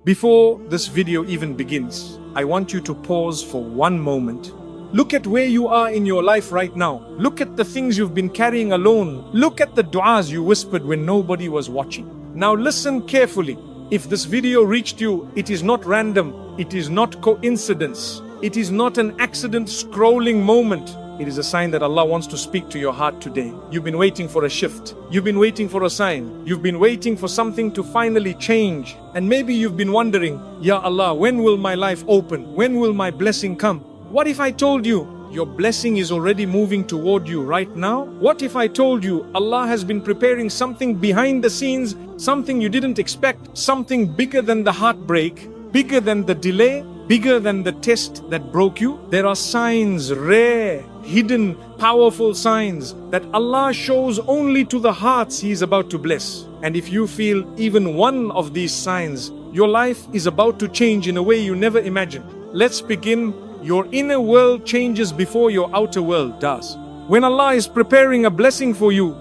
Before this video even begins, I want you to pause for one moment. Look at where you are in your life right now. Look at the things you've been carrying alone. Look at the du'as you whispered when nobody was watching. Now listen carefully. If this video reached you, it is not random. It is not coincidence. It is not an accident scrolling moment. It is a sign that Allah wants to speak to your heart today. You've been waiting for a shift. You've been waiting for a sign. You've been waiting for something to finally change. And maybe you've been wondering, Ya Allah, when will my life open? When will my blessing come? What if I told you your blessing is already moving toward you right now? What if I told you Allah has been preparing something behind the scenes, something you didn't expect, something bigger than the heartbreak, bigger than the delay, bigger than the test that broke you? There are signs, rare, hidden, powerful signs that Allah shows only to the hearts He is about to bless. And if you feel even one of these signs, your life is about to change in a way you never imagined. Let's begin. Your inner world changes before your outer world does. When Allah is preparing a blessing for you,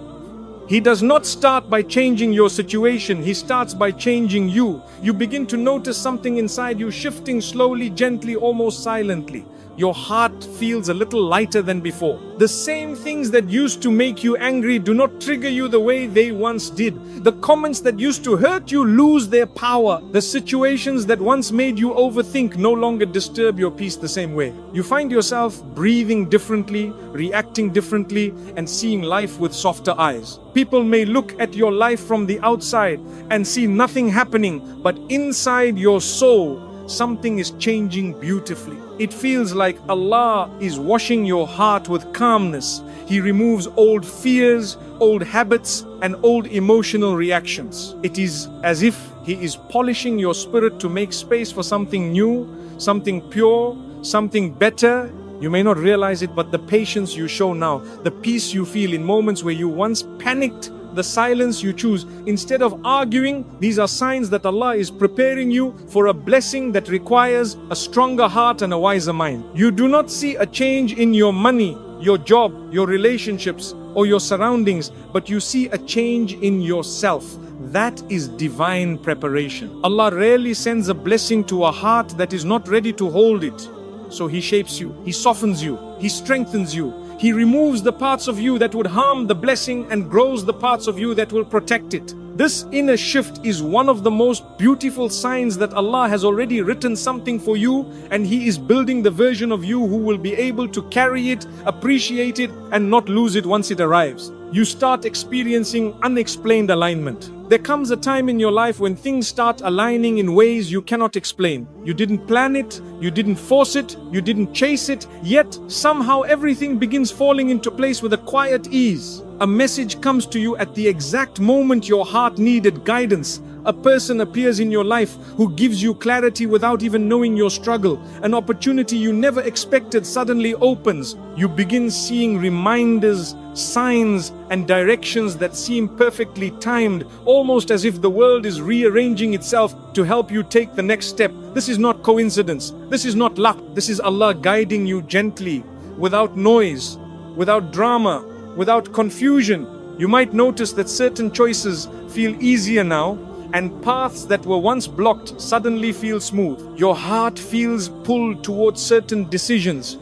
He does not start by changing your situation. He starts by changing you. You begin to notice something inside you shifting slowly, gently, almost silently. Your heart feels a little lighter than before. The same things that used to make you angry do not trigger you the way they once did. The comments that used to hurt you lose their power. The situations that once made you overthink no longer disturb your peace the same way. You find yourself breathing differently, reacting differently, and seeing life with softer eyes. People may look at your life from the outside and see nothing happening, but inside your soul, something is changing beautifully. It feels like Allah is washing your heart with calmness. He removes old fears, old habits, and old emotional reactions. It is as if He is polishing your spirit to make space for something new, something pure, something better. You may not realize it, but the patience you show now, the peace you feel in moments where you once panicked, the silence you choose instead of arguing, these are signs that Allah is preparing you for a blessing that requires a stronger heart and a wiser mind. You do not see a change in your money, your job, your relationships, or your surroundings, but you see a change in yourself. That is divine preparation. Allah rarely sends a blessing to a heart that is not ready to hold it. So He shapes you, He softens you, He strengthens you. He removes the parts of you that would harm the blessing and grows the parts of you that will protect it. This inner shift is one of the most beautiful signs that Allah has already written something for you, and He is building the version of you who will be able to carry it, appreciate it, and not lose it once it arrives. You start experiencing unexplained alignment. There comes a time in your life when things start aligning in ways you cannot explain. You didn't plan it, you didn't force it, you didn't chase it, yet somehow everything begins falling into place with a quiet ease. A message comes to you at the exact moment your heart needed guidance. A person appears in your life who gives you clarity without even knowing your struggle. An opportunity you never expected suddenly opens. You begin seeing reminders, signs, and directions that seem perfectly timed, almost as if the world is rearranging itself to help you take the next step. This is not coincidence. This is not luck. This is Allah guiding you gently, without noise, without drama, without confusion. You might notice that certain choices feel easier now, and paths that were once blocked suddenly feel smooth. Your heart feels pulled towards certain decisions,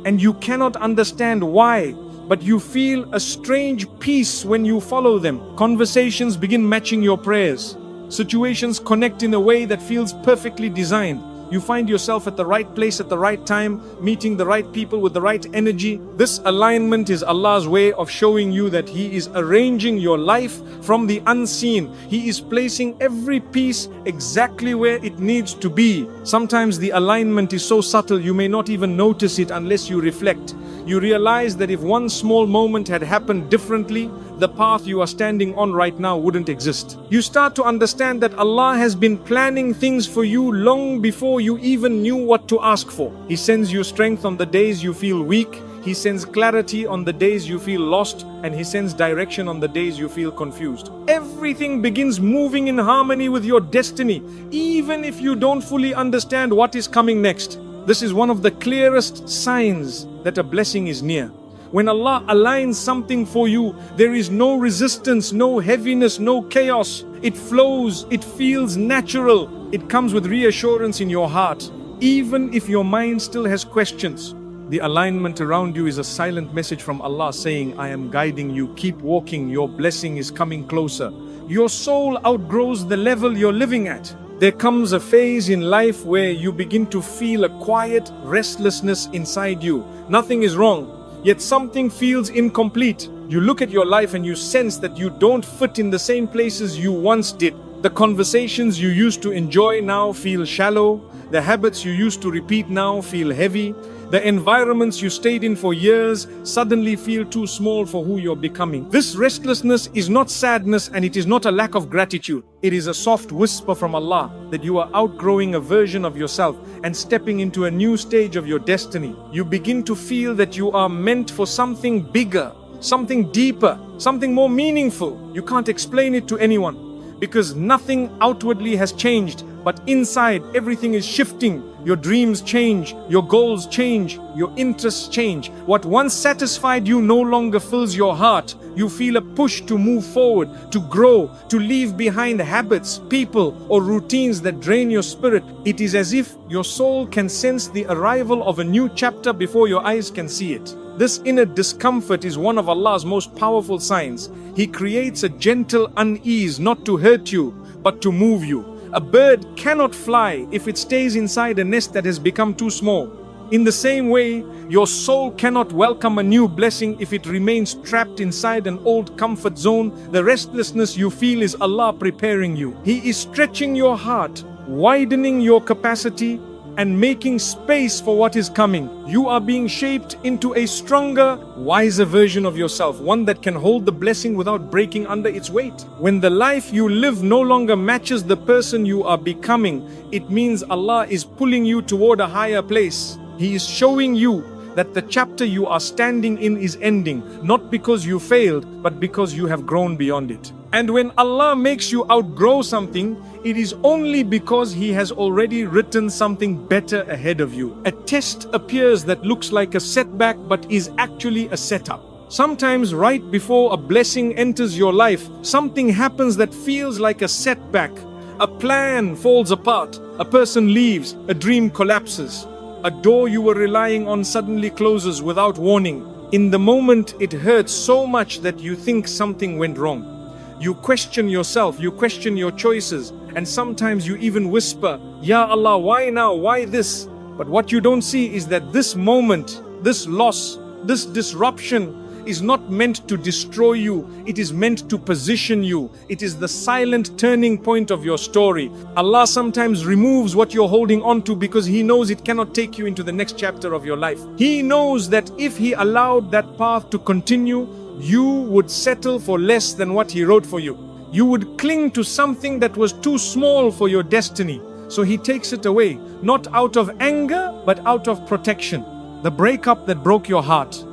and you cannot understand why, but you feel a strange peace when you follow them. Conversations begin matching your prayers. Situations connect in a way that feels perfectly designed. You find yourself at the right place at the right time, meeting the right people with the right energy. This alignment is Allah's way of showing you that He is arranging your life from the unseen. He is placing every piece exactly where it needs to be. Sometimes the alignment is so subtle you may not even notice it unless you reflect. You realize that if one small moment had happened differently, the path you are standing on right now wouldn't exist. You start to understand that Allah has been planning things for you long before you even knew what to ask for. He sends you strength on the days you feel weak. He sends clarity on the days you feel lost, and He sends direction on the days you feel confused. Everything begins moving in harmony with your destiny, even if you don't fully understand what is coming next. This is one of the clearest signs that a blessing is near. When Allah aligns something for you, there is no resistance, no heaviness, no chaos. It flows, it feels natural, it comes with reassurance in your heart. Even if your mind still has questions, the alignment around you is a silent message from Allah saying, I am guiding you, keep walking, your blessing is coming closer. Your soul outgrows the level you're living at. There comes a phase in life where you begin to feel a quiet restlessness inside you. Nothing is wrong, yet something feels incomplete. You look at your life and you sense that you don't fit in the same places you once did. The conversations you used to enjoy now feel shallow. The habits you used to repeat now feel heavy. The environments you stayed in for years suddenly feel too small for who you're becoming. This restlessness is not sadness, and it is not a lack of gratitude. It is a soft whisper from Allah that you are outgrowing a version of yourself and stepping into a new stage of your destiny. You begin to feel that you are meant for something bigger, something deeper, something more meaningful. You can't explain it to anyone because nothing outwardly has changed, but inside everything is shifting. Your dreams change, your goals change, your interests change. What once satisfied you no longer fills your heart. You feel a push to move forward, to grow, to leave behind habits, people, or routines that drain your spirit. It is as if your soul can sense the arrival of a new chapter before your eyes can see it. This inner discomfort is one of Allah's most powerful signs. He creates a gentle unease not to hurt you, but to move you. A bird cannot fly if it stays inside a nest that has become too small. In the same way, your soul cannot welcome a new blessing if it remains trapped inside an old comfort zone. The restlessness you feel is Allah preparing you. He is stretching your heart, widening your capacity, and making space for what is coming. You are being shaped into a stronger, wiser version of yourself, one that can hold the blessing without breaking under its weight. When the life you live no longer matches the person you are becoming, it means Allah is pulling you toward a higher place. He is showing you that the chapter you are standing in is ending, not because you failed, but because you have grown beyond it. And when Allah makes you outgrow something, it is only because He has already written something better ahead of you. A test appears that looks like a setback but is actually a setup. Sometimes right before a blessing enters your life, something happens that feels like a setback. A plan falls apart, a person leaves, a dream collapses. A door you were relying on suddenly closes without warning. In the moment, it hurts so much that you think something went wrong. You question yourself, you question your choices, and sometimes you even whisper, Ya Allah, why now? Why this? But what you don't see is that this moment, this loss, this disruption is not meant to destroy you. It is meant to position you. It is the silent turning point of your story. Allah sometimes removes what you're holding on to because He knows it cannot take you into the next chapter of your life. He knows that if He allowed that path to continue, you would settle for less than what He wrote for you. You would cling to something that was too small for your destiny. So He takes it away, not out of anger, but out of protection. The breakup that broke your heart,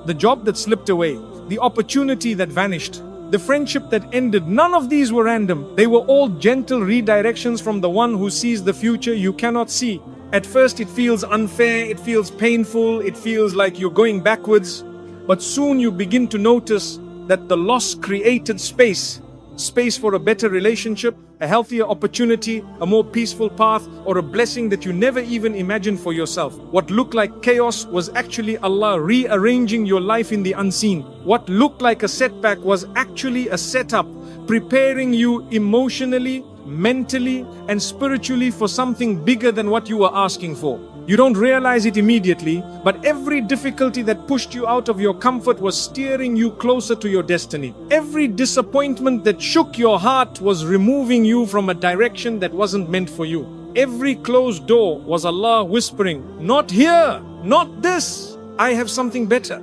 the job that slipped away, the opportunity that vanished, the friendship that ended, none of these were random. They were all gentle redirections from the one who sees the future you cannot see. At first it feels unfair, it feels painful, it feels like you're going backwards. But soon you begin to notice that the loss created space for a better relationship, a healthier opportunity, a more peaceful path, or a blessing that you never even imagined for yourself. What looked like chaos was actually Allah rearranging your life in the unseen. What looked like a setback was actually a setup, preparing you emotionally, mentally, and spiritually for something bigger than what you were asking for. You don't realize it immediately, but every difficulty that pushed you out of your comfort was steering you closer to your destiny. Every disappointment that shook your heart was removing you from a direction that wasn't meant for you. Every closed door was Allah whispering, not here, not this, I have something better.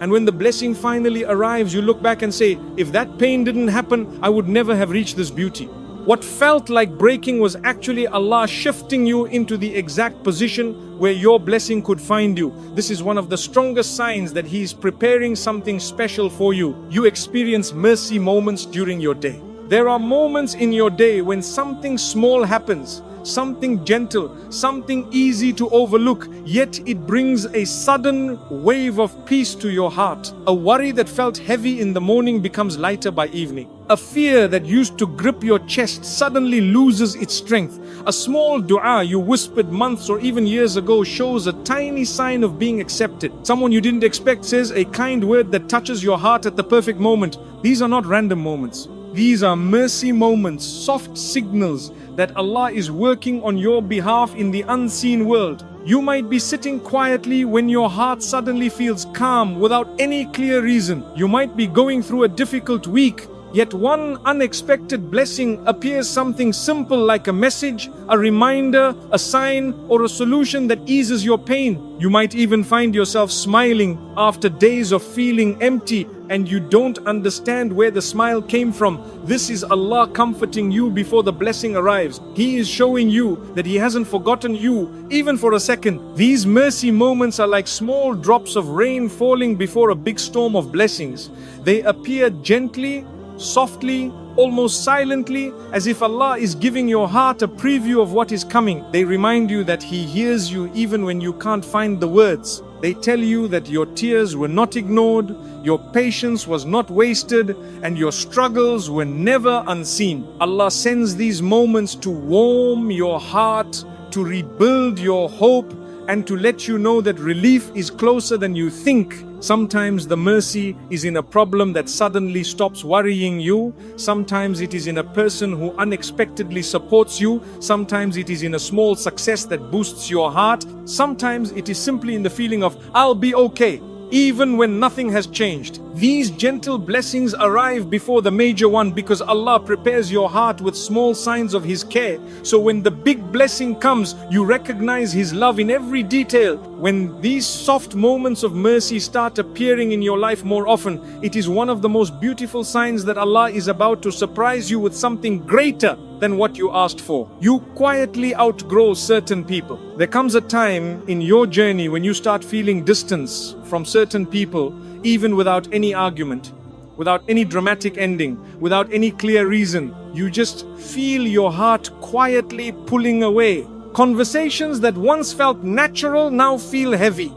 And when the blessing finally arrives, you look back and say, if that pain didn't happen, I would never have reached this beauty. What felt like breaking was actually Allah shifting you into the exact position where your blessing could find you. This is one of the strongest signs that He is preparing something special for you. You experience mercy moments during your day. There are moments in your day when something small happens, something gentle, something easy to overlook, yet it brings a sudden wave of peace to your heart. A worry that felt heavy in the morning becomes lighter by evening. A fear that used to grip your chest suddenly loses its strength. A small dua you whispered months or even years ago shows a tiny sign of being accepted. Someone you didn't expect says a kind word that touches your heart at the perfect moment. These are not random moments. These are mercy moments, soft signals that Allah is working on your behalf in the unseen world. You might be sitting quietly when your heart suddenly feels calm without any clear reason. You might be going through a difficult week, yet one unexpected blessing appears, something simple like a message, a reminder, a sign, or a solution that eases your pain. You might even find yourself smiling after days of feeling empty and you don't understand where the smile came from. This is Allah comforting you before the blessing arrives. He is showing you that He hasn't forgotten you even for a second. These mercy moments are like small drops of rain falling before a big storm of blessings. They appear gently, softly, almost silently, as if Allah is giving your heart a preview of what is coming. They remind you that He hears you even when you can't find the words. They tell you that your tears were not ignored, your patience was not wasted, and your struggles were never unseen. Allah sends these moments to warm your heart, to rebuild your hope, and to let you know that relief is closer than you think. Sometimes the mercy is in a problem that suddenly stops worrying you. Sometimes it is in a person who unexpectedly supports you. Sometimes it is in a small success that boosts your heart. Sometimes it is simply in the feeling of, I'll be okay, even when nothing has changed. These gentle blessings arrive before the major one because Allah prepares your heart with small signs of His care. So when the big blessing comes, you recognize His love in every detail. When these soft moments of mercy start appearing in your life more often, it is one of the most beautiful signs that Allah is about to surprise you with something greater than what you asked for. You quietly outgrow certain people. There comes a time in your journey when you start feeling distance from certain people, even without any argument, without any dramatic ending, without any clear reason. You just feel your heart quietly pulling away. Conversations that once felt natural now feel heavy.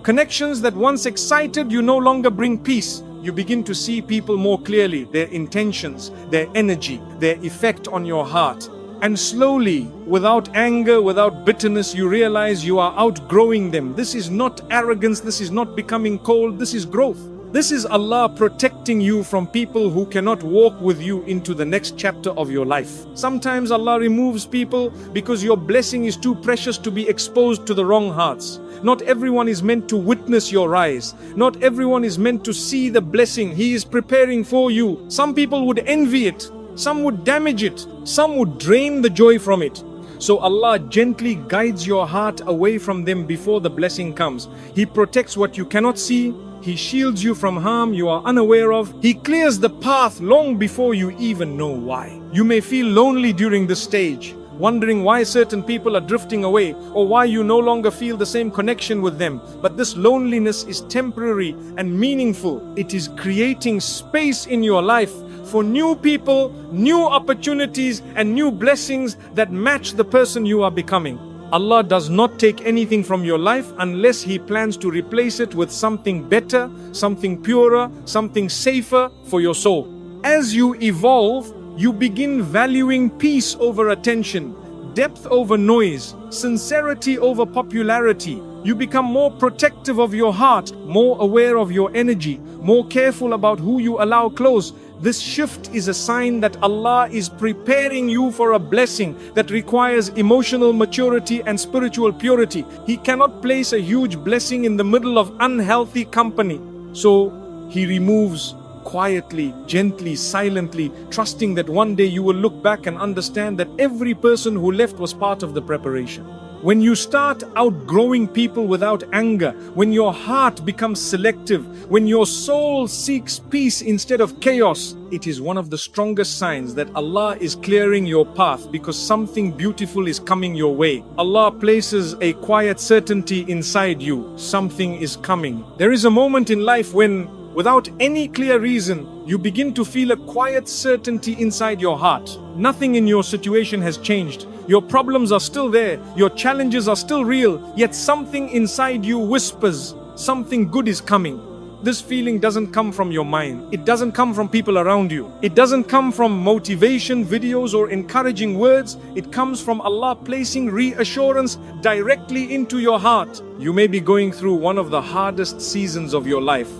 Connections that once excited you no longer bring peace. You begin to see people more clearly, their intentions, their energy, their effect on your heart. And slowly, without anger, without bitterness, you realize you are outgrowing them. This is not arrogance, this is not becoming cold, this is growth. This is Allah protecting you from people who cannot walk with you into the next chapter of your life. Sometimes Allah removes people because your blessing is too precious to be exposed to the wrong hearts. Not everyone is meant to witness your rise. Not everyone is meant to see the blessing He is preparing for you. Some people would envy it. Some would damage it. Some would drain the joy from it. So Allah gently guides your heart away from them before the blessing comes. He protects what you cannot see. He shields you from harm you are unaware of. He clears the path long before you even know why. You may feel lonely during this stage, wondering why certain people are drifting away or why you no longer feel the same connection with them. But this loneliness is temporary and meaningful. It is creating space in your life for new people, new opportunities, and new blessings that match the person you are becoming. Allah does not take anything from your life unless He plans to replace it with something better, something purer, something safer for your soul. As you evolve, you begin valuing peace over attention, depth over noise, sincerity over popularity. You become more protective of your heart, more aware of your energy, more careful about who you allow close. This shift is a sign that Allah is preparing you for a blessing that requires emotional maturity and spiritual purity. He cannot place a huge blessing in the middle of unhealthy company. So He removes quietly, gently, silently, trusting that one day you will look back and understand that every person who left was part of the preparation. When you start outgrowing people without anger, when your heart becomes selective, when your soul seeks peace instead of chaos, it is one of the strongest signs that Allah is clearing your path because something beautiful is coming your way. Allah places a quiet certainty inside you. Something is coming. There is a moment in life when, without any clear reason, you begin to feel a quiet certainty inside your heart. Nothing in your situation has changed. Your problems are still there. Your challenges are still real. Yet something inside you whispers, something good is coming. This feeling doesn't come from your mind. It doesn't come from people around you. It doesn't come from motivation videos or encouraging words. It comes from Allah placing reassurance directly into your heart. You may be going through one of the hardest seasons of your life,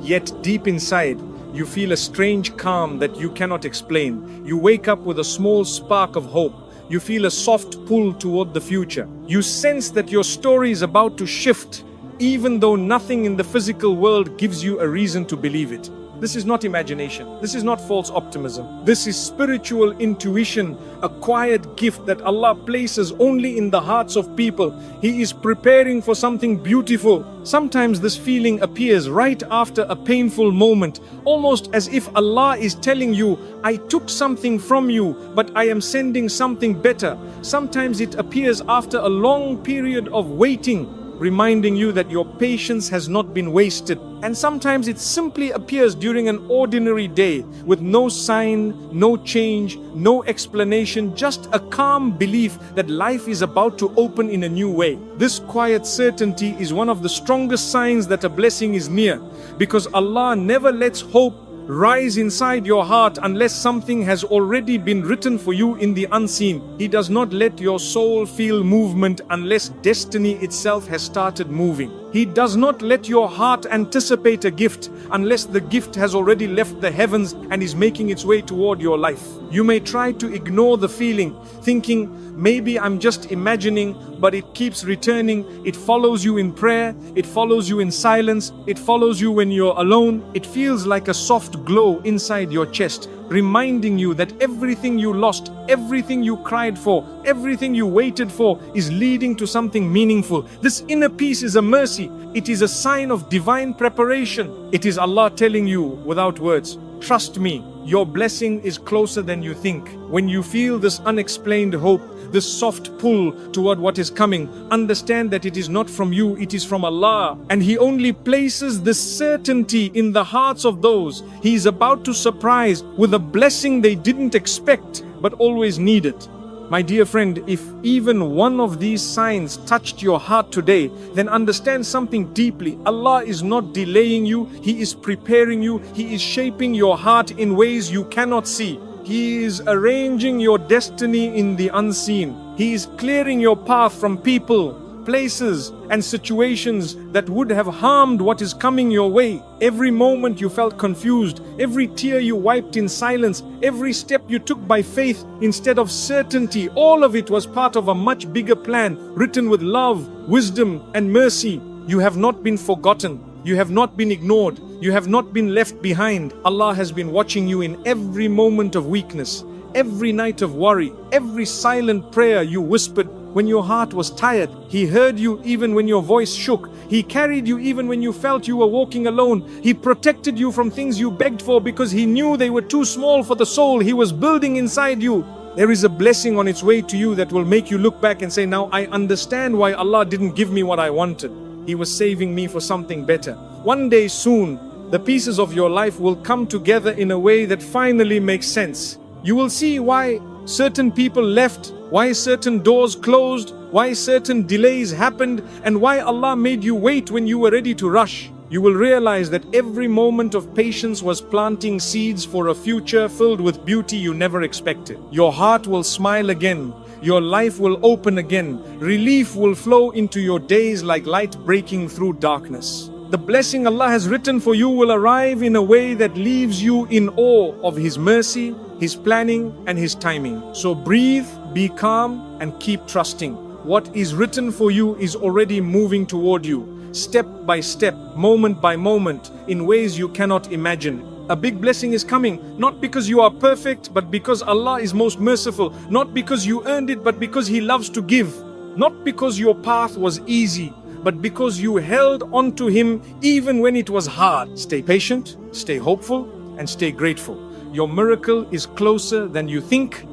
yet deep inside, you feel a strange calm that you cannot explain. You wake up with a small spark of hope. You feel a soft pull toward the future. You sense that your story is about to shift, even though nothing in the physical world gives you a reason to believe it. This is not imagination. This is not false optimism. This is spiritual intuition, a quiet gift that Allah places only in the hearts of people. He is preparing for something beautiful. Sometimes this feeling appears right after a painful moment, almost as if Allah is telling you, I took something from you, but I am sending something better. Sometimes it appears after a long period of waiting, reminding you that your patience has not been wasted. And sometimes it simply appears during an ordinary day with no sign, no change, no explanation, just a calm belief that life is about to open in a new way. This quiet certainty is one of the strongest signs that a blessing is near, because Allah never lets hope rise inside your heart unless something has already been written for you in the unseen. He does not let your soul feel movement unless destiny itself has started moving. He does not let your heart anticipate a gift unless the gift has already left the heavens and is making its way toward your life. You may try to ignore the feeling, thinking, maybe I'm just imagining, but it keeps returning. It follows you in prayer, it follows you in silence, it follows you when you're alone. It feels like a soft glow inside your chest, reminding you that everything you lost, everything you cried for, everything you waited for is leading to something meaningful. This inner peace is a mercy. It is a sign of divine preparation. It is Allah telling you without words, trust me, your blessing is closer than you think. When you feel this unexplained hope, this soft pull toward what is coming, understand that it is not from you, it is from Allah. And He only places this certainty in the hearts of those He is about to surprise with a blessing they didn't expect but always needed. My dear friend, if even one of these signs touched your heart today, then understand something deeply. Allah is not delaying you, He is preparing you, He is shaping your heart in ways you cannot see. He is arranging your destiny in the unseen. He is clearing your path from people, places, and situations that would have harmed what is coming your way. Every moment you felt confused, every tear you wiped in silence, every step you took by faith instead of certainty, all of it was part of a much bigger plan, written with love, wisdom, and mercy. You have not been forgotten. You have not been ignored. You have not been left behind. Allah has been watching you in every moment of weakness, every night of worry, every silent prayer you whispered when your heart was tired. He heard you even when your voice shook. He carried you even when you felt you were walking alone. He protected you from things you begged for because He knew they were too small for the soul He was building inside you. There is a blessing on its way to you that will make you look back and say, now I understand why Allah didn't give me what I wanted. He was saving me for something better. One day soon, the pieces of your life will come together in a way that finally makes sense. You will see why certain people left, why certain doors closed, why certain delays happened, and why Allah made you wait when you were ready to rush. You will realize that every moment of patience was planting seeds for a future filled with beauty you never expected. Your heart will smile again. Your life will open again. Relief will flow into your days like light breaking through darkness. The blessing Allah has written for you will arrive in a way that leaves you in awe of His mercy, His planning, and His timing. So breathe, be calm, and keep trusting. What is written for you is already moving toward you, step by step, moment by moment, in ways you cannot imagine. A big blessing is coming, not because you are perfect, but because Allah is most merciful. Not because you earned it, but because He loves to give. Not because your path was easy, but because you held on to Him even when it was hard. Stay patient, stay hopeful, and stay grateful. Your miracle is closer than you think.